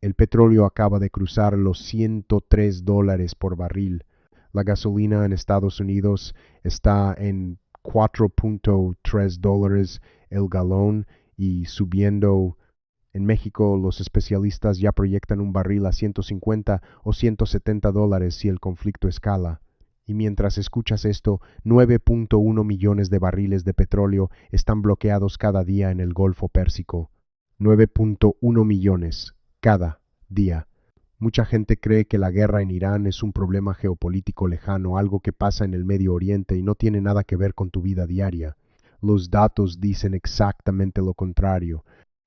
El petróleo acaba de cruzar los $103 por barril. La gasolina en Estados Unidos está en $4.3 el galón y subiendo. En México, los especialistas ya proyectan un barril a 150 o $170 si el conflicto escala. Y mientras escuchas esto, 9.1 millones de barriles de petróleo están bloqueados cada día en el Golfo Pérsico. 9.1 millones cada día. Mucha gente cree que la guerra en Irán es un problema geopolítico lejano, algo que pasa en el Medio Oriente y no tiene nada que ver con tu vida diaria. Los datos dicen exactamente lo contrario,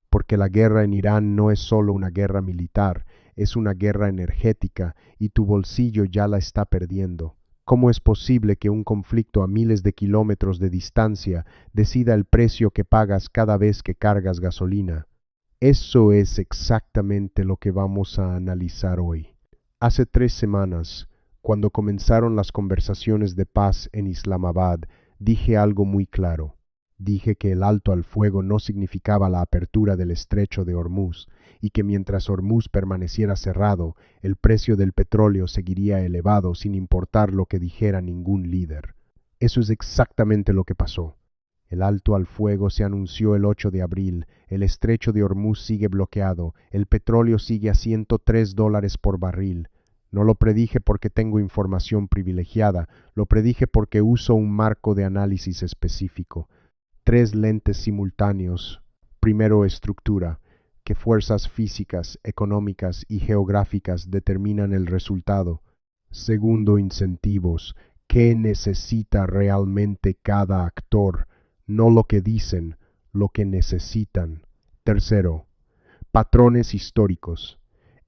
porque la guerra en Irán no es solo una guerra militar, es una guerra energética y tu bolsillo ya la está perdiendo. ¿Cómo es posible que un conflicto a miles de kilómetros de distancia decida el precio que pagas cada vez que cargas gasolina? Eso es exactamente lo que vamos a analizar hoy. Hace 3 semanas, cuando comenzaron las conversaciones de paz en Islamabad, dije algo muy claro. Dije que el alto al fuego no significaba la apertura del estrecho de Hormuz y que mientras Hormuz permaneciera cerrado, el precio del petróleo seguiría elevado sin importar lo que dijera ningún líder. Eso es exactamente lo que pasó. El alto al fuego se anunció el 8 de abril, el estrecho de Hormuz sigue bloqueado, el petróleo sigue a $103 por barril. No lo predije porque tengo información privilegiada, lo predije porque uso un marco de análisis específico. 3 lentes simultáneos. Primero, estructura. ¿Qué fuerzas físicas, económicas y geográficas determinan el resultado? Segundo, incentivos. ¿Qué necesita realmente cada actor? No lo que dicen, lo que necesitan. Tercero, patrones históricos.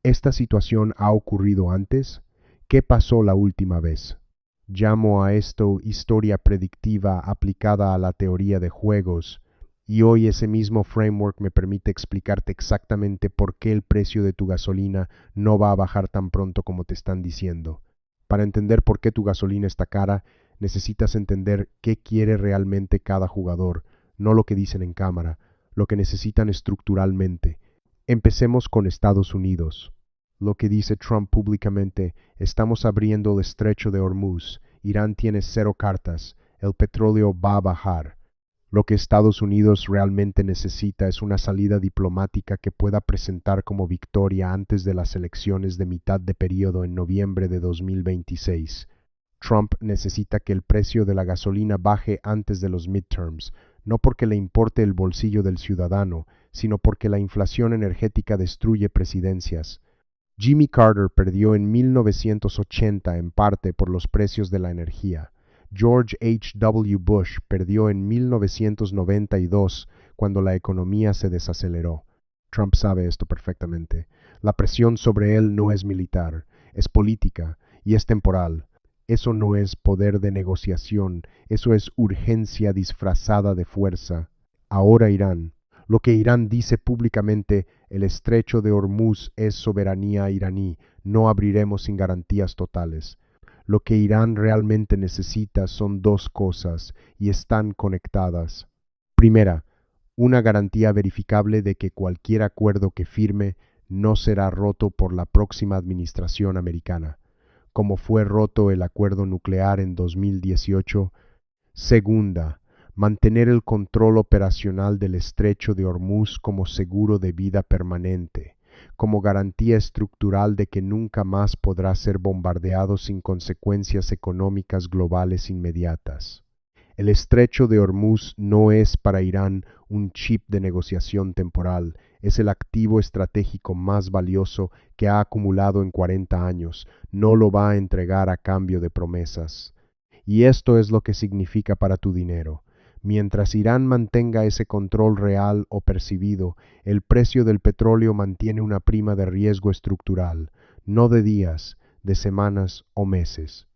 ¿Esta situación ha ocurrido antes? ¿Qué pasó la última vez? Llamo a esto historia predictiva aplicada a la teoría de juegos, y hoy ese mismo framework me permite explicarte exactamente por qué el precio de tu gasolina no va a bajar tan pronto como te están diciendo. Para entender por qué tu gasolina está cara, necesitas entender qué quiere realmente cada jugador, no lo que dicen en cámara, lo que necesitan estructuralmente. Empecemos con Estados Unidos. Lo que dice Trump públicamente: estamos abriendo el estrecho de Hormuz, Irán tiene 0 cartas, el petróleo va a bajar. Lo que Estados Unidos realmente necesita es una salida diplomática que pueda presentar como victoria antes de las elecciones de mitad de periodo en noviembre de 2026. Trump necesita que el precio de la gasolina baje antes de los midterms, no porque le importe el bolsillo del ciudadano, sino porque la inflación energética destruye presidencias. Jimmy Carter perdió en 1980 en parte por los precios de la energía. George H. W. Bush perdió en 1992 cuando la economía se desaceleró. Trump sabe esto perfectamente. La presión sobre él no es militar, es política y es temporal. Eso no es poder de negociación, eso es urgencia disfrazada de fuerza. Ahora Irán. Lo que Irán dice públicamente: el estrecho de Hormuz es soberanía iraní, no abriremos sin garantías totales. Lo que Irán realmente necesita son 2 cosas y están conectadas. Primera, una garantía verificable de que cualquier acuerdo que firme no será roto por la próxima administración americana, como fue roto el acuerdo nuclear en 2018. Segunda, mantener el control operacional del estrecho de Hormuz como seguro de vida permanente, como garantía estructural de que nunca más podrá ser bombardeado sin consecuencias económicas globales inmediatas. El estrecho de Hormuz no es para Irán un chip de negociación temporal, es el activo estratégico más valioso que ha acumulado en 40 años, no lo va a entregar a cambio de promesas. Y esto es lo que significa para tu dinero. Mientras Irán mantenga ese control real o percibido, el precio del petróleo mantiene una prima de riesgo estructural, no de días, de semanas o meses.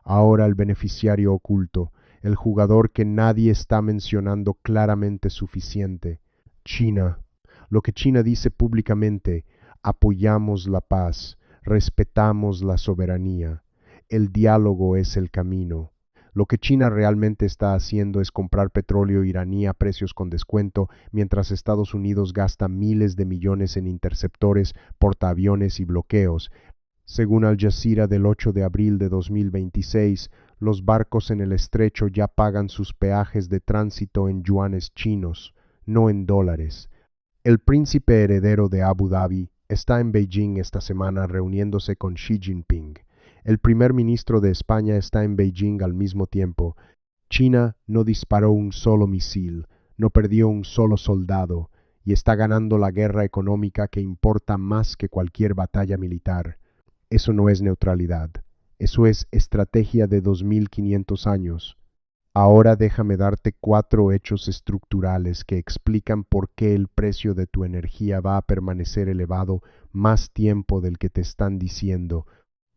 Ahora el beneficiario oculto, el jugador que nadie está mencionando claramente suficiente: China. Lo que China dice públicamente: apoyamos la paz, respetamos la soberanía, el diálogo es el camino. Lo que China realmente está haciendo es comprar petróleo iraní a precios con descuento, mientras Estados Unidos gasta miles de millones en interceptores, portaaviones y bloqueos. Según Al Jazeera del 8 de abril de 2026, los barcos en el estrecho ya pagan sus peajes de tránsito en yuanes chinos, no en dólares. El príncipe heredero de Abu Dhabi está en Beijing esta semana reuniéndose con Xi Jinping. El primer ministro de España está en Beijing al mismo tiempo. China no disparó un solo misil, no perdió un solo soldado, y está ganando la guerra económica que importa más que cualquier batalla militar. Eso no es neutralidad, eso es estrategia de 2500 años. Ahora déjame darte 4 hechos estructurales que explican por qué el precio de tu energía va a permanecer elevado más tiempo del que te están diciendo.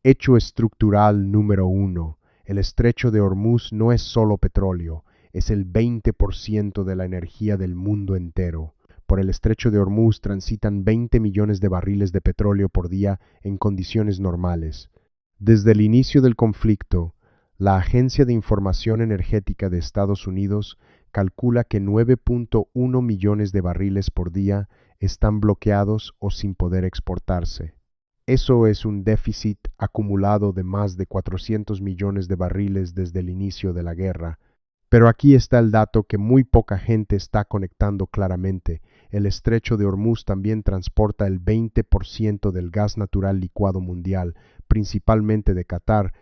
Hecho estructural número 1. El estrecho de Hormuz no es solo petróleo, es el 20% de la energía del mundo entero. Por el estrecho de Hormuz transitan 20 millones de barriles de petróleo por día en condiciones normales. Desde el inicio del conflicto, la Agencia de Información Energética de Estados Unidos calcula que 9.1 millones de barriles por día están bloqueados o sin poder exportarse. Eso es un déficit acumulado de más de 400 millones de barriles desde el inicio de la guerra. Pero aquí está el dato que muy poca gente está conectando claramente. El estrecho de Hormuz también transporta el 20% del gas natural licuado mundial, principalmente de Qatar.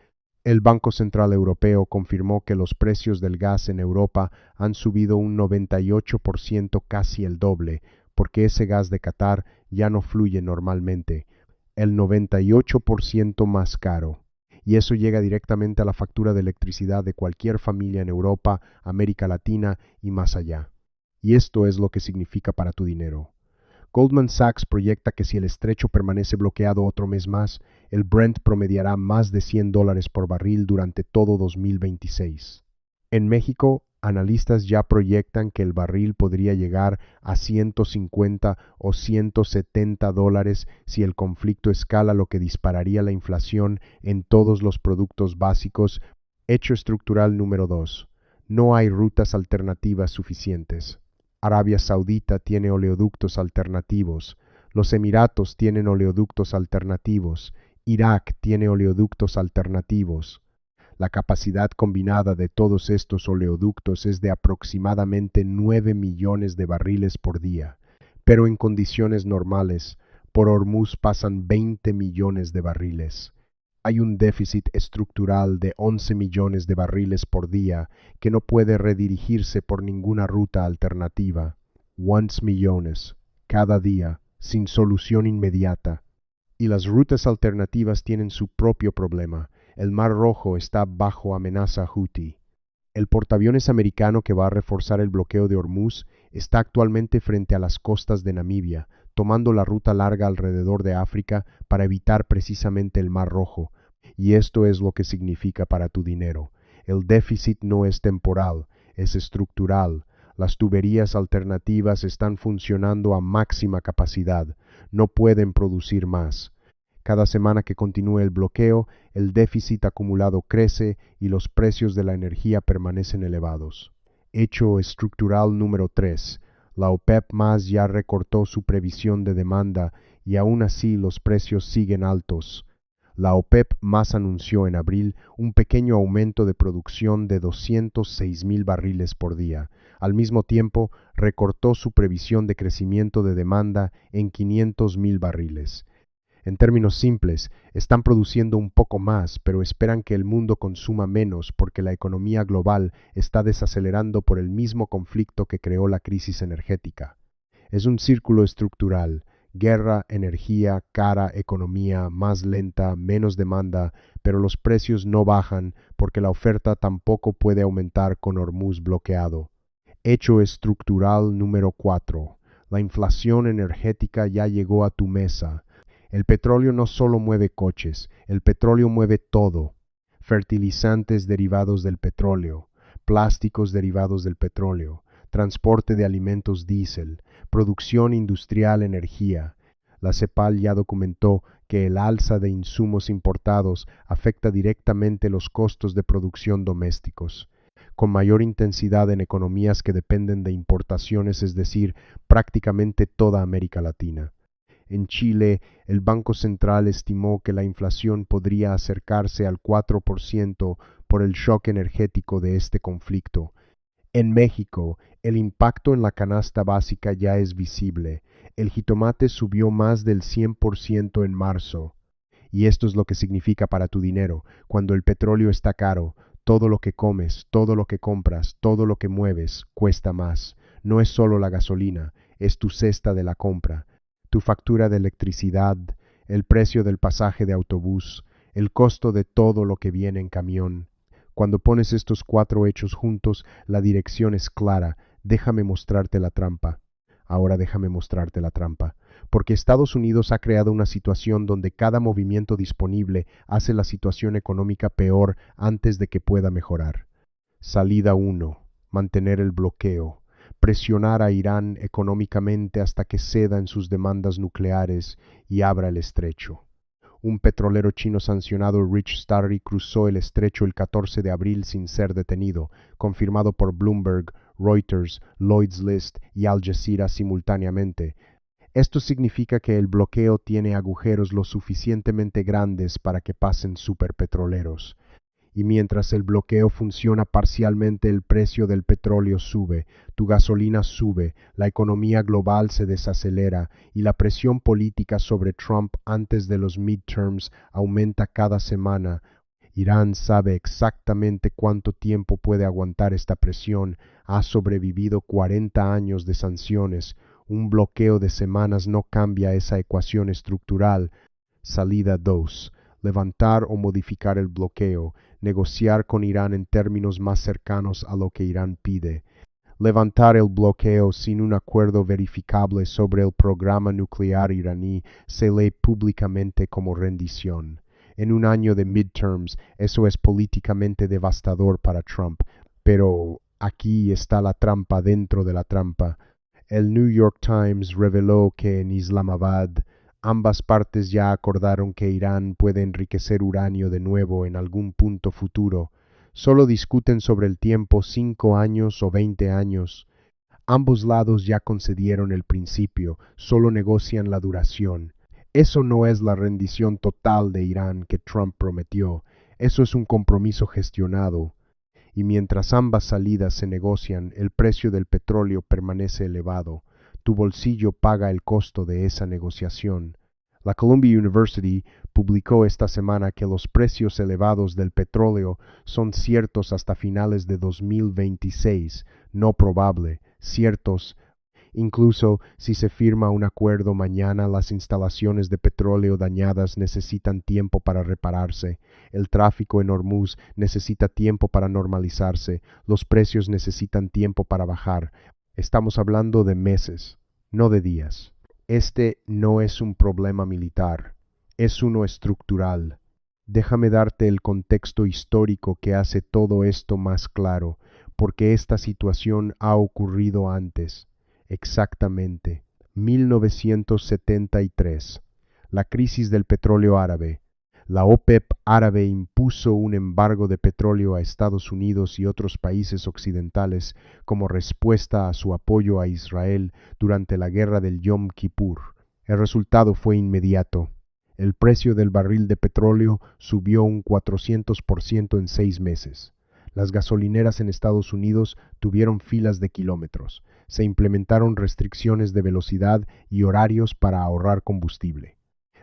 El Banco Central Europeo confirmó que los precios del gas en Europa han subido un 98%, casi el doble, porque ese gas de Qatar ya no fluye normalmente, el 98% más caro. Y eso llega directamente a la factura de electricidad de cualquier familia en Europa, América Latina y más allá. Y esto es lo que significa para tu dinero. Goldman Sachs proyecta que si el estrecho permanece bloqueado otro mes más, el Brent promediará más de $100 por barril durante todo 2026. En México, analistas ya proyectan que el barril podría llegar a 150 o $170 si el conflicto escala, lo que dispararía la inflación en todos los productos básicos. Hecho estructural número 2. No hay rutas alternativas suficientes. Arabia Saudita tiene oleoductos alternativos, los Emiratos tienen oleoductos alternativos, Irak tiene oleoductos alternativos. La capacidad combinada de todos estos oleoductos es de aproximadamente 9 millones de barriles por día, pero en condiciones normales, por Hormuz pasan 20 millones de barriles. Hay un déficit estructural de 11 millones de barriles por día que no puede redirigirse por ninguna ruta alternativa. 11 millones, cada día, sin solución inmediata. Y las rutas alternativas tienen su propio problema. El Mar Rojo está bajo amenaza Houthi. El portaaviones americano que va a reforzar el bloqueo de Hormuz está actualmente frente a las costas de Namibia, tomando la ruta larga alrededor de África para evitar precisamente el Mar Rojo. Y esto es lo que significa para tu dinero. El déficit no es temporal, es estructural. Las tuberías alternativas están funcionando a máxima capacidad, no pueden producir más. Cada semana que continúe el bloqueo, el déficit acumulado crece y los precios de la energía permanecen elevados. Hecho estructural número 3. La OPEP+ ya recortó su previsión de demanda y aún así los precios siguen altos. La OPEP+ anunció en abril un pequeño aumento de producción de 206,000 barriles por día. Al mismo tiempo, recortó su previsión de crecimiento de demanda en 500,000 barriles. En términos simples, están produciendo un poco más, pero esperan que el mundo consuma menos porque la economía global está desacelerando por el mismo conflicto que creó la crisis energética. Es un círculo estructural: guerra, energía, cara, economía, más lenta, menos demanda, pero los precios no bajan porque la oferta tampoco puede aumentar con Hormuz bloqueado. Hecho estructural número 4. La inflación energética ya llegó a tu mesa. El petróleo no solo mueve coches, el petróleo mueve todo. Fertilizantes derivados del petróleo, plásticos derivados del petróleo, transporte de alimentos diésel, producción industrial, energía. La CEPAL ya documentó que el alza de insumos importados afecta directamente los costos de producción domésticos, con mayor intensidad en economías que dependen de importaciones, es decir, prácticamente toda América Latina. En Chile, el Banco Central estimó que la inflación podría acercarse al 4% por el shock energético de este conflicto. En México, el impacto en la canasta básica ya es visible. El jitomate subió más del 100% en marzo. Y esto es lo que significa para tu dinero. Cuando el petróleo está caro, todo lo que comes, todo lo que compras, todo lo que mueves, cuesta más. No es solo la gasolina, es tu cesta de la compra, tu factura de electricidad, el precio del pasaje de autobús, el costo de todo lo que viene en camión. Cuando pones estos cuatro hechos juntos, la dirección es clara. Déjame mostrarte la trampa. Ahora déjame mostrarte la trampa. Porque Estados Unidos ha creado una situación donde cada movimiento disponible hace la situación económica peor antes de que pueda mejorar. Salida 1. Mantener el bloqueo. Presionar a Irán económicamente hasta que ceda en sus demandas nucleares y abra el estrecho. Un petrolero chino sancionado, Rich Starry, cruzó el estrecho el 14 de abril sin ser detenido, confirmado por Bloomberg, Reuters, Lloyd's List y Al Jazeera simultáneamente. Esto significa que el bloqueo tiene agujeros lo suficientemente grandes para que pasen superpetroleros. Y mientras el bloqueo funciona parcialmente, el precio del petróleo sube, tu gasolina sube, la economía global se desacelera y la presión política sobre Trump antes de los midterms aumenta cada semana. Irán sabe exactamente cuánto tiempo puede aguantar esta presión. Ha sobrevivido 40 años de sanciones. Un bloqueo de semanas no cambia esa ecuación estructural. Salida 2. Levantar o modificar el bloqueo. Negociar con Irán en términos más cercanos a lo que Irán pide. Levantar el bloqueo sin un acuerdo verificable sobre el programa nuclear iraní se lee públicamente como rendición. En un año de midterms, eso es políticamente devastador para Trump, pero aquí está la trampa dentro de la trampa. El New York Times reveló que en Islamabad ambas partes ya acordaron que Irán puede enriquecer uranio de nuevo en algún punto futuro. Solo discuten sobre el tiempo, 5 años o 20 años. Ambos lados ya concedieron el principio, solo negocian la duración. Eso no es la rendición total de Irán que Trump prometió, eso es un compromiso gestionado. Y mientras ambas salidas se negocian, el precio del petróleo permanece elevado. Tu bolsillo paga el costo de esa negociación. La Columbia University publicó esta semana que los precios elevados del petróleo son ciertos hasta finales de 2026, no probable, ciertos. Incluso si se firma un acuerdo mañana, las instalaciones de petróleo dañadas necesitan tiempo para repararse, el tráfico en Hormuz necesita tiempo para normalizarse, los precios necesitan tiempo para bajar. Estamos hablando de meses, no de días. Este no es un problema militar, es uno estructural. Déjame darte el contexto histórico que hace todo esto más claro, porque esta situación ha ocurrido antes. Exactamente, 1973. La crisis del petróleo árabe. La OPEP árabe impuso un embargo de petróleo a Estados Unidos y otros países occidentales como respuesta a su apoyo a Israel durante la guerra del Yom Kippur. El resultado fue inmediato. El precio del barril de petróleo subió un 400% en 6 meses. Las gasolineras en Estados Unidos tuvieron filas de kilómetros. Se implementaron restricciones de velocidad y horarios para ahorrar combustible.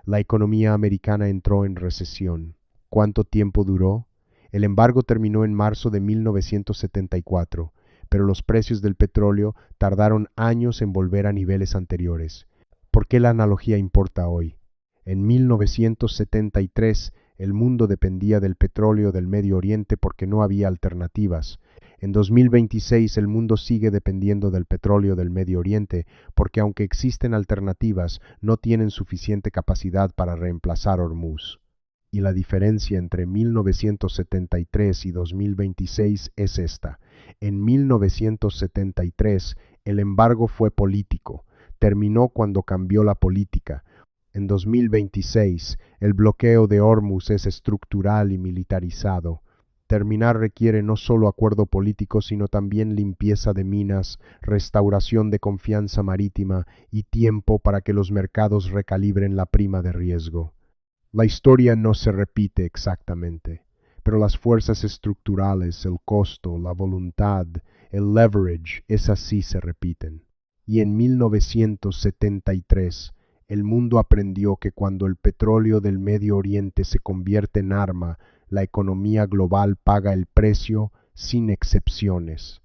La economía americana entró en recesión. ¿Cuánto tiempo duró? El embargo terminó en marzo de 1974, pero los precios del petróleo tardaron años en volver a niveles anteriores. ¿Por qué la analogía importa hoy? En 1973, el mundo dependía del petróleo del Medio Oriente porque no había alternativas. En 2026 el mundo sigue dependiendo del petróleo del Medio Oriente porque aunque existen alternativas, no tienen suficiente capacidad para reemplazar Hormuz. Y la diferencia entre 1973 y 2026 es esta. En 1973 el embargo fue político. Terminó cuando cambió la política. En 2026, el bloqueo de Hormuz es estructural y militarizado. Terminar requiere no solo acuerdo político, sino también limpieza de minas, restauración de confianza marítima y tiempo para que los mercados recalibren la prima de riesgo. La historia no se repite exactamente, pero las fuerzas estructurales, el costo, la voluntad, el leverage, esas sí se repiten. Y en 1973, el mundo aprendió que cuando el petróleo del Medio Oriente se convierte en arma, la economía global paga el precio sin excepciones.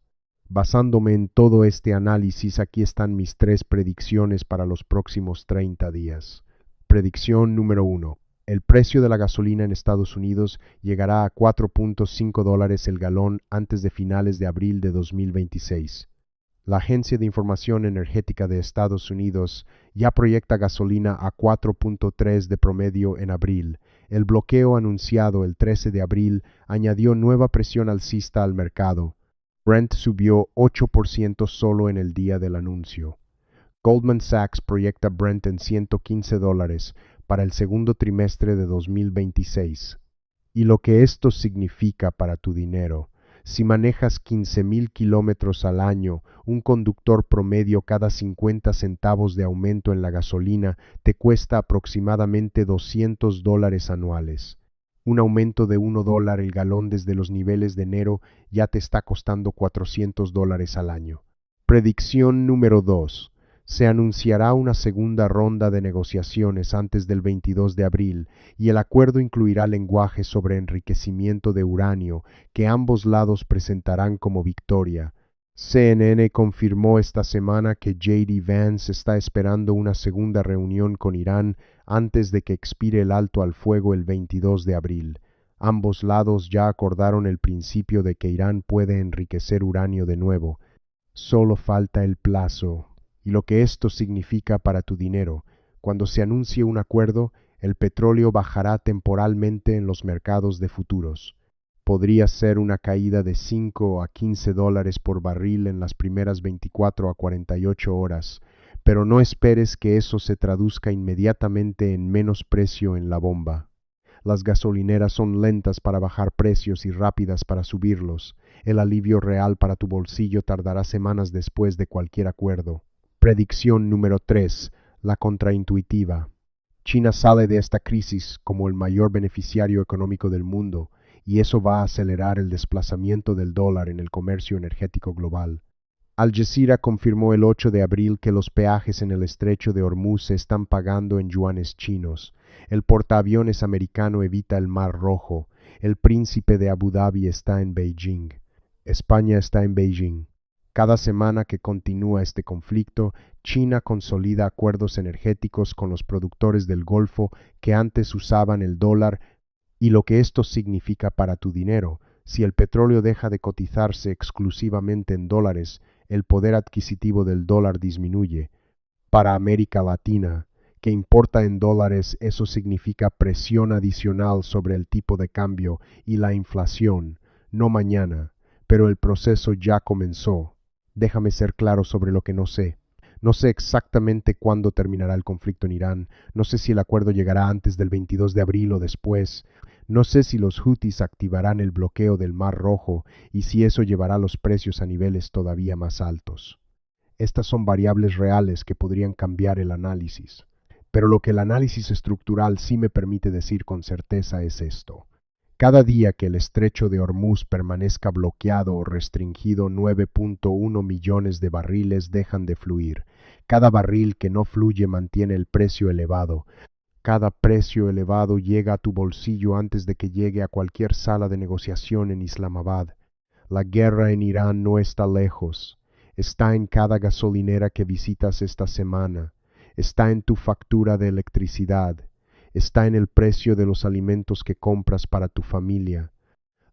Basándome en todo este análisis, aquí están mis 3 predicciones para los próximos 30 días. Predicción número 1. El precio de la gasolina en Estados Unidos llegará a $4.5 el galón antes de finales de abril de 2026. La Agencia de Información Energética de Estados Unidos ya proyecta gasolina a 4.3 de promedio en abril. El bloqueo anunciado el 13 de abril añadió nueva presión alcista al mercado. Brent subió 8% solo en el día del anuncio. Goldman Sachs proyecta Brent en $115 para el segundo trimestre de 2026. Y lo que esto significa para tu dinero. Si manejas 15,000 kilómetros al año, un conductor promedio cada 50 centavos de aumento en la gasolina te cuesta aproximadamente $200 anuales. Un aumento de $1 el galón desde los niveles de enero ya te está costando $400 al año. Predicción número 2. Se anunciará una segunda ronda de negociaciones antes del 22 de abril y el acuerdo incluirá lenguaje sobre enriquecimiento de uranio que ambos lados presentarán como victoria. CNN confirmó esta semana que J.D. Vance está esperando una segunda reunión con Irán antes de que expire el alto al fuego el 22 de abril. Ambos lados ya acordaron el principio de que Irán puede enriquecer uranio de nuevo. Solo falta el plazo. Y lo que esto significa para tu dinero. Cuando se anuncie un acuerdo, el petróleo bajará temporalmente en los mercados de futuros. Podría ser una caída de 5 a 15 dólares por barril en las primeras 24 a 48 horas, pero no esperes que eso se traduzca inmediatamente en menos precio en la bomba. Las gasolineras son lentas para bajar precios y rápidas para subirlos. El alivio real para tu bolsillo tardará semanas después de cualquier acuerdo. Predicción número 3. La contraintuitiva. China sale de esta crisis como el mayor beneficiario económico del mundo, y eso va a acelerar el desplazamiento del dólar en el comercio energético global. Al Jazeera confirmó el 8 de abril que los peajes en el estrecho de Hormuz se están pagando en yuanes chinos. El portaaviones americano evita el Mar Rojo. El príncipe de Abu Dhabi está en Beijing. España está en Beijing. Cada semana que continúa este conflicto, China consolida acuerdos energéticos con los productores del Golfo que antes usaban el dólar y lo que esto significa para tu dinero. Si el petróleo deja de cotizarse exclusivamente en dólares, el poder adquisitivo del dólar disminuye. Para América Latina, que importa en dólares, eso significa presión adicional sobre el tipo de cambio y la inflación. No mañana, pero el proceso ya comenzó. Déjame ser claro sobre lo que no sé. No sé exactamente cuándo terminará el conflicto en Irán. No sé si el acuerdo llegará antes del 22 de abril o después. No sé si los Houthis activarán el bloqueo del Mar Rojo y si eso llevará los precios a niveles todavía más altos. Estas son variables reales que podrían cambiar el análisis. Pero lo que el análisis estructural sí me permite decir con certeza es esto. Cada día que el estrecho de Hormuz permanezca bloqueado o restringido, 9.1 millones de barriles dejan de fluir. Cada barril que no fluye mantiene el precio elevado. Cada precio elevado llega a tu bolsillo antes de que llegue a cualquier sala de negociación en Islamabad. La guerra en Irán no está lejos. Está en cada gasolinera que visitas esta semana. Está en tu factura de electricidad. Está en el precio de los alimentos que compras para tu familia.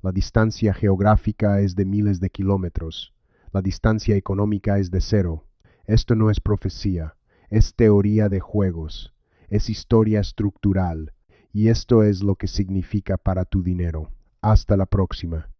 La distancia geográfica es de miles de kilómetros. La distancia económica es de 0. Esto no es profecía, es teoría de juegos, es historia estructural, y esto es lo que significa para tu dinero. Hasta la próxima.